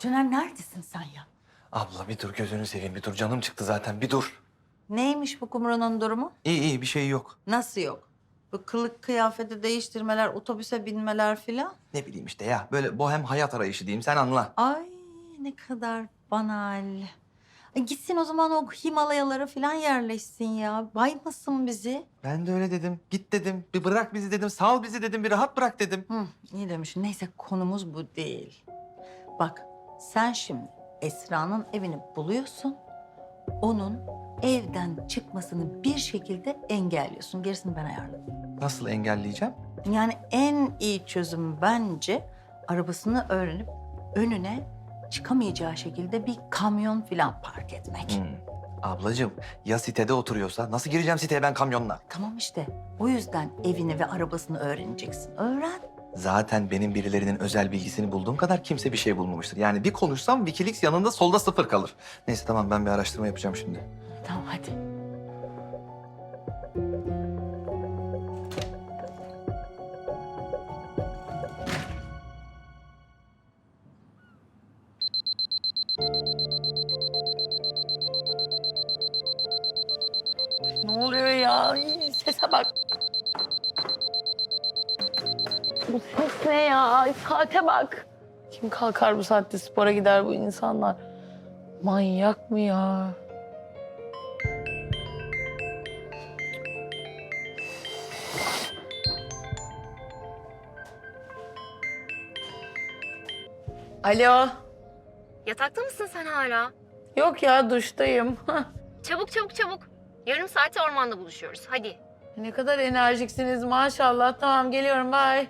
Caner neredesin sen ya? Abla bir dur gözünü seveyim bir dur. Canım çıktı zaten bir dur. Neymiş bu Kumru'nun durumu? İyi bir şey yok. Nasıl yok? Bu kılık kıyafeti değiştirmeler, otobüse binmeler filan. Ne bileyim işte ya böyle bohem hayat arayışı diyeyim sen anla. Ay ne kadar banal. Gitsin o zaman o Himalayalara filan yerleşsin ya. Baymasın bizi. Ben de öyle dedim. Git dedim. Bir bırak bizi dedim. Sal bizi dedim. Bir rahat bırak dedim. Hı, iyi demiş. Neyse konumuz bu değil. Bak sen şimdi Esra'nın evini buluyorsun. Onun evden çıkmasını bir şekilde engelliyorsun. Gerisini ben ayarladım. Nasıl engelleyeceğim? Yani en iyi çözüm bence arabasını öğrenip önüne çıkamayacağı şekilde bir kamyon falan park etmek. Ablacığım ya sitede oturuyorsa nasıl gireceğim siteye ben kamyonla? Tamam işte. O yüzden evini ve arabasını öğreneceksin. Öğren. Zaten benim birilerinin özel bilgisini bulduğum kadar kimse bir şey bulmamıştır. Yani bir konuşsam Wikileaks yanında solda 0 kalır. Neyse tamam ben bir araştırma yapacağım şimdi. Tamam hadi. Ne oluyor ya? Ay, sese bak. Bu ses ne ya? Ay, saate bak. Kim kalkar bu saatte spora gider bu insanlar? Manyak mı ya? Alo. Yatakta mısın sen hala? Yok ya duştayım. Çabuk çabuk çabuk. Yarım saate ormanda buluşuyoruz. Hadi. Ne kadar enerjiksiniz maşallah. Tamam geliyorum bye.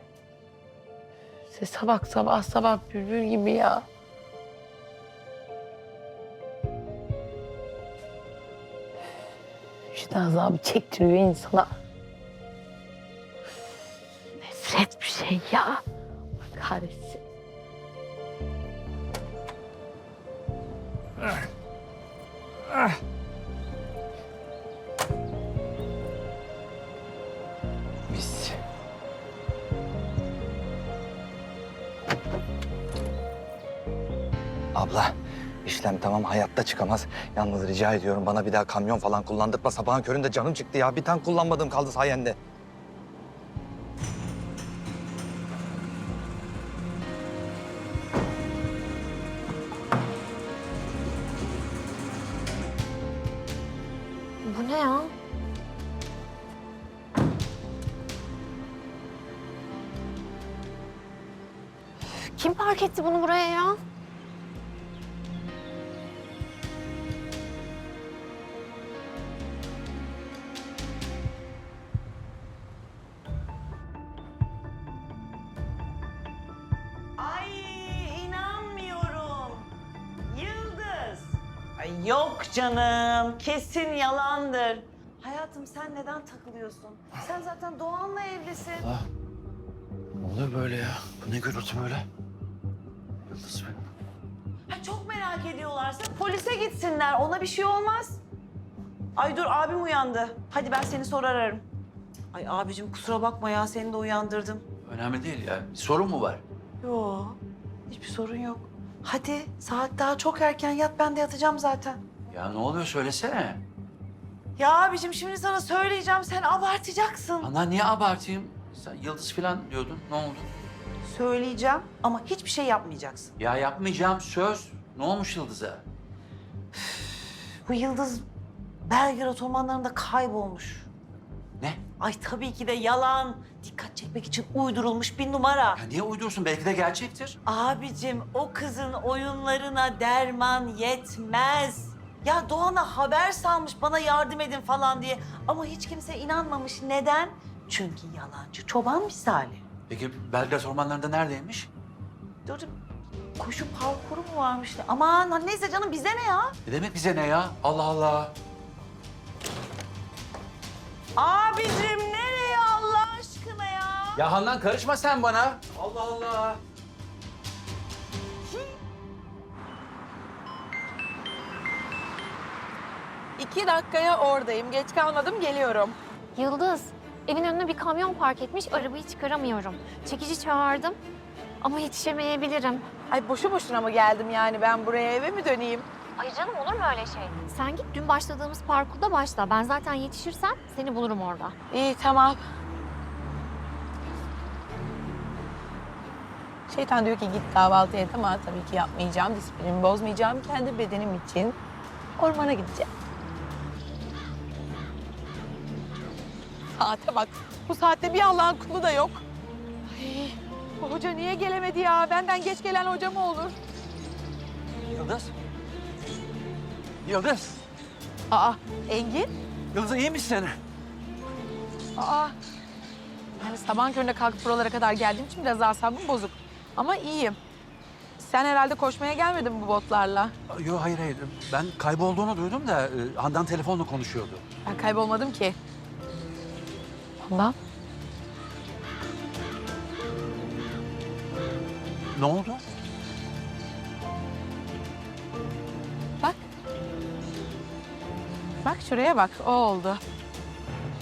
Sese bak sabah sabah bülbül gibi ya. İşte azabı çektiriyor insana. Nefret bir şey ya. Allah kahretsin. Mis. Abla, işlem tamam hayatta çıkamaz. Yalnız rica ediyorum bana bir daha kamyon falan kullandırma. Sabahın köründe canım çıktı ya. Bir tane kullanmadığım kaldı sayende. Bu ne ya? Kim park etti bunu buraya ya? Ay inanmıyorum. Yıldız. Ay yok canım. Kesin yalandır. Hayatım sen neden takılıyorsun? Sen zaten Doğan'la evlisin. Ne oluyor böyle ya? Bu ne gürültü böyle? Yıldız benim. Ha, çok merak ediyorlarsa polise gitsinler. Ona bir şey olmaz. Ay dur abim uyandı. Hadi ben seni sonra ararım. Ay abicim kusura bakma ya seni de uyandırdım. Önemli değil ya. Bir sorun mu var? Yo hiçbir sorun yok. Hadi saat daha çok erken yat ben de yatacağım zaten. Ya ne oluyor söylesene. Ya abicim şimdi sana söyleyeceğim sen abartacaksın. Ana niye abartayım? Sen Yıldız falan diyordun. Ne oldu? Söyleyeceğim ama hiçbir şey yapmayacaksın. Ya yapmayacağım söz. Ne olmuş Yıldız'a? Bu Yıldız Belgrad ormanlarında kaybolmuş. Ne? Ay tabii ki de yalan. Dikkat çekmek için uydurulmuş bir numara. Ya niye uydursun? Belki de gerçektir. Abicim o kızın oyunlarına derman yetmez. Ya Doğan'a haber salmış bana yardım edin falan diye. Ama hiç kimse inanmamış. Neden? Çünkü yalancı çoban misali. Peki Belgrad ormanlarında neredeymiş? Dur koşu parkuru mu varmış? Aman neyse canım bize ne ya? Ne demek bize ne ya? Allah Allah. Abicim nereye Allah aşkına ya? Ya Handan karışma sen bana. Allah Allah. İki dakikaya oradayım. Geç kalmadım, geliyorum. Yıldız, evin önüne bir kamyon park etmiş. Arabayı çıkaramıyorum. Çekici çağırdım ama yetişemeyebilirim. Ay boşu boşuna mı geldim yani ben buraya eve mi döneyim? Ay canım olur mu öyle şey? Sen git dün başladığımız parkurda başla. Ben zaten yetişirsem seni bulurum orada. İyi tamam. Şeytan diyor ki git kahvaltı et ama tabii ki yapmayacağım. Disiplinimi bozmayacağım. Kendi bedenim için ormana gideceğim. Saate bak. Bu saatte bir Allah'ın kulu da yok. Ay, bu hoca niye gelemedi ya? Benden geç gelen hoca mı olur? Yıldız. Yıldız. Aa, Engin? Yıldız iyi misin? Aa. Yani sabahın köründe kalkıp buralara kadar geldiğim için biraz asabım bozuk. Ama iyiyim. Sen herhalde koşmaya gelmedin bu botlarla. Yok hayır. Ben kaybolduğunu duydum da Handan telefonla konuşuyordu. Ben kaybolmadım ki. Ondan. Ne oldu? Bak. Bak şuraya bak. O oldu.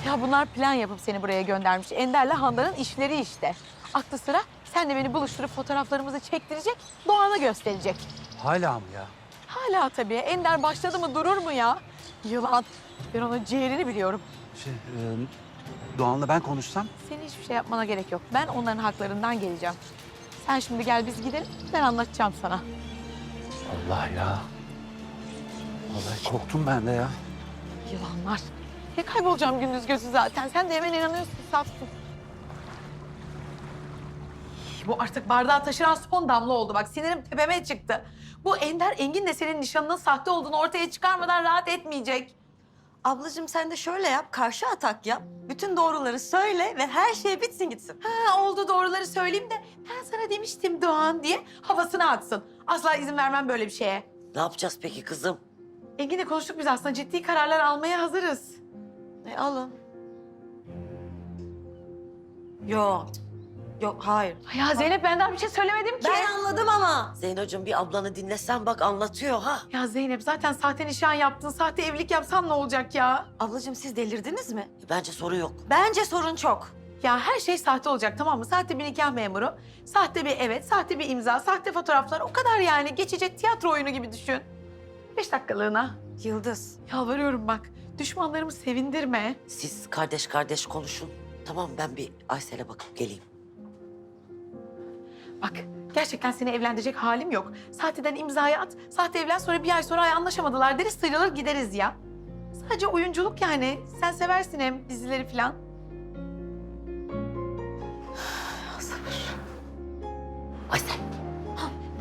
Ya bunlar plan yapıp seni buraya göndermiş. Ender'le Handan'ın işleri işte. Aklı sıra sen de beni buluşturup fotoğraflarımızı çektirecek, Doğan'a gösterecek. Hala mı ya? Hala tabii. Ender başladı mı durur mu ya? Yılan. Ben onun ciğerini biliyorum. Doğan'la ben konuşsam? Senin hiçbir şey yapmana gerek yok. Ben onların haklarından geleceğim. Sen şimdi gel biz gidelim. Ben anlatacağım sana. Allah ya. Vallahi korktum ben de ya. Yılanlar. Ya kaybolacağım gündüz gözü zaten. Sen de hemen inanıyorsun, safsın. Bu artık bardağı taşıran son damla oldu. Bak sinirim tepeme çıktı. Bu Ender Engin de senin nişanının sahte olduğunu ortaya çıkarmadan rahat etmeyecek. Ablacığım sen de şöyle yap, karşı atak yap. Bütün doğruları söyle ve her şey bitsin gitsin. Ha oldu doğruları söyleyeyim de ben sana demiştim Doğan diye havasını atsın. Asla izin vermem böyle bir şeye. Ne yapacağız peki kızım? Engin'le konuştuk biz aslında ciddi kararlar almaya hazırız. Alın. Yok. Yok, hayır. Ya Zeynep ben daha bir şey söylemedim ki. Ben anladım ama. Zeynocuğum bir ablanı dinlesen bak anlatıyor ha. Ya Zeynep zaten sahte nişan yaptın, sahte evlilik yapsan ne olacak ya? Ablacığım siz delirdiniz mi? Bence soru yok. Bence sorun çok. Ya her şey sahte olacak tamam mı? Sahte bir nikah memuru, sahte bir evet, sahte bir imza, sahte fotoğraflar. O kadar yani geçecek tiyatro oyunu gibi düşün. 5 dakikalığına. Yıldız. Yalvarıyorum bak, düşmanlarımı sevindirme. Siz kardeş kardeş konuşun. Tamam ben bir Aysel'e bakıp geleyim. Bak gerçekten seni evlendirecek halim yok. Sahteden imzayı at, sahte evlen sonra bir ay sonra ay anlaşamadılar deriz sıyrılır gideriz ya. Sadece oyunculuk yani. Sen seversin hem dizileri falan. Aysel.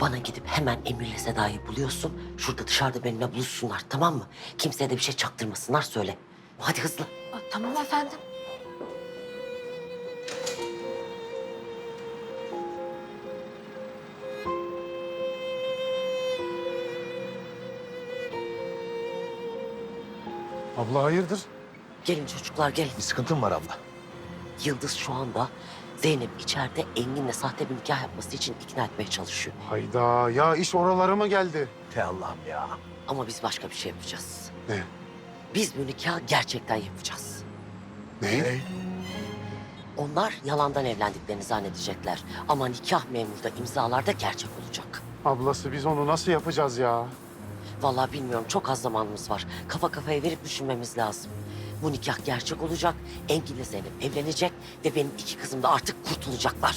Bana gidip hemen Emir'le Seda'yı buluyorsun. Şurada dışarıda benimle buluşsunlar tamam mı? Kimseye de bir şey çaktırmasınlar söyle. Hadi hızlı. Tamam efendim. Abla hayırdır? Gelin çocuklar gelin. Bir sıkıntın var abla. Yıldız şu anda Zeynep içeride Engin'le sahte bir nikah yapması için ikna etmeye çalışıyor. Hayda ya iş oralara mı geldi? Te Allah'ım ya. Ama biz başka bir şey yapacağız. Ne? Biz bu nikahı gerçekten yapacağız. Ne? Onlar yalandan evlendiklerini zannedecekler. Ama nikah memurda imzalarda gerçek olacak. Ablası biz onu nasıl yapacağız ya? Vallahi bilmiyorum çok az zamanımız var. Kafa kafaya verip düşünmemiz lazım. Bu nikah gerçek olacak. Engin'le Zeynep evlenecek ve benim 2 kızım da artık kurtulacaklar.